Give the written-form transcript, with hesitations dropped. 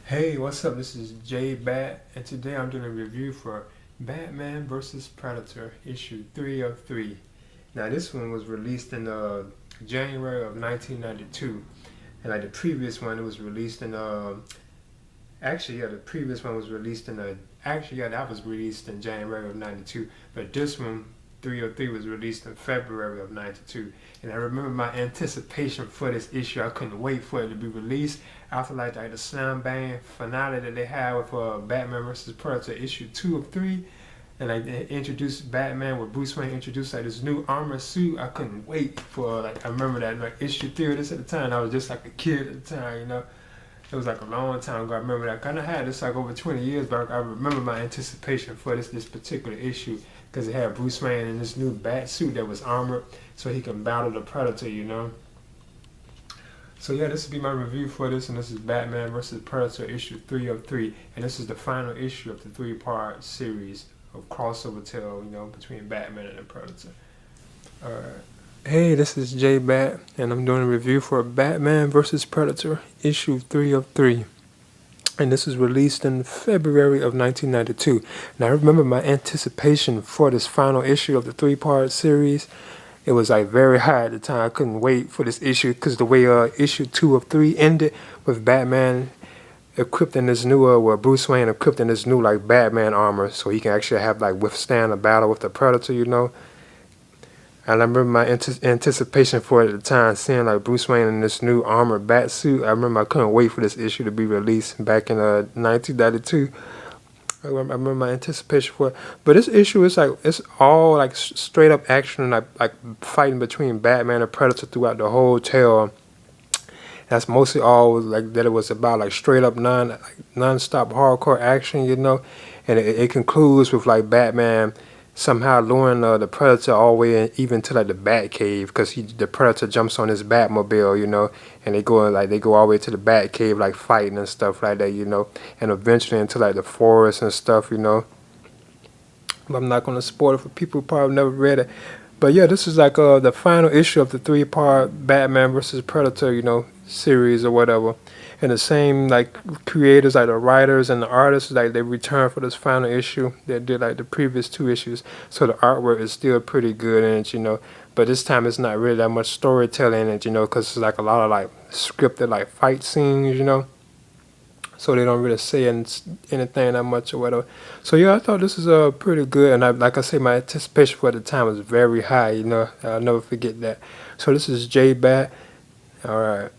Hey, what's up? This is Jay Bat, and today I'm doing a review for Batman vs. Predator, issue 3 of 3. Now, this one was released in January of 1992, and like the previous one, it was released in the previous one was released in that was released in January of '92, but this one, 303, was released in February of '92. And I remember my anticipation for this issue. I couldn't wait for it to be released after like the slam bang finale that they had with Batman vs. Predator issue 2 of 3. And like they introduced Batman with Bruce Wayne introduced like this new armor suit. I couldn't wait for I remember that like issue 3 of this at the time. I was just like a kid at the time, you know. It was like a long time ago. I remember that. I kind of had this like over 20 years back. I remember my anticipation for this particular issue because it had Bruce Wayne in this new bat suit that was armored so he can battle the Predator, you know. So yeah, this will be my review for this, and this is Batman vs. Predator issue 3 of 3, and this is the final issue of the 3-part series of crossover tale, you know, between Batman and the Predator. Alright. Hey, this is Jay Bat, and I'm doing a review for Batman vs. Predator, issue 3 of 3. And this was released in February of 1992. Now, I remember my anticipation for this final issue of the 3-part series. It was like very high at the time. I couldn't wait for this issue because the way issue 2 of 3 ended with Batman equipped in this new, Bruce Wayne equipped in this new like Batman armor, so he can actually have like withstand a battle with the Predator, you know. And I remember my anticipation for it at the time, seeing like Bruce Wayne in this new armored bat suit. I remember I couldn't wait for this issue to be released back in 1992. I remember my anticipation for it. But this issue is like, it's all like straight up action, like fighting between Batman and Predator throughout the whole tale. That's mostly all like that it was about, like straight up non-stop hardcore action, you know. And it concludes with like Batman somehow luring the Predator all the way even to like the Batcave, because the Predator jumps on his Batmobile, you know, and they go all the way to the Batcave, like fighting and stuff like that, you know, and eventually into like the forest and stuff, you know. But I'm not gonna spoil it for people who probably never read it. But yeah, this is like the final issue of the 3-part Batman vs. Predator, you know, series or whatever. And the same like creators, like the writers and the artists, like they return for this final issue that did like the previous 2 issues. So the artwork is still pretty good in it, you know. But this time it's not really that much storytelling in it, you know, because it's like a lot of like scripted like fight scenes, you know. So they don't really say anything that much or whatever. So yeah, I thought this is pretty good, and like I say, my anticipation for the time was very high. You know, I'll never forget that. So this is J Bat. All right.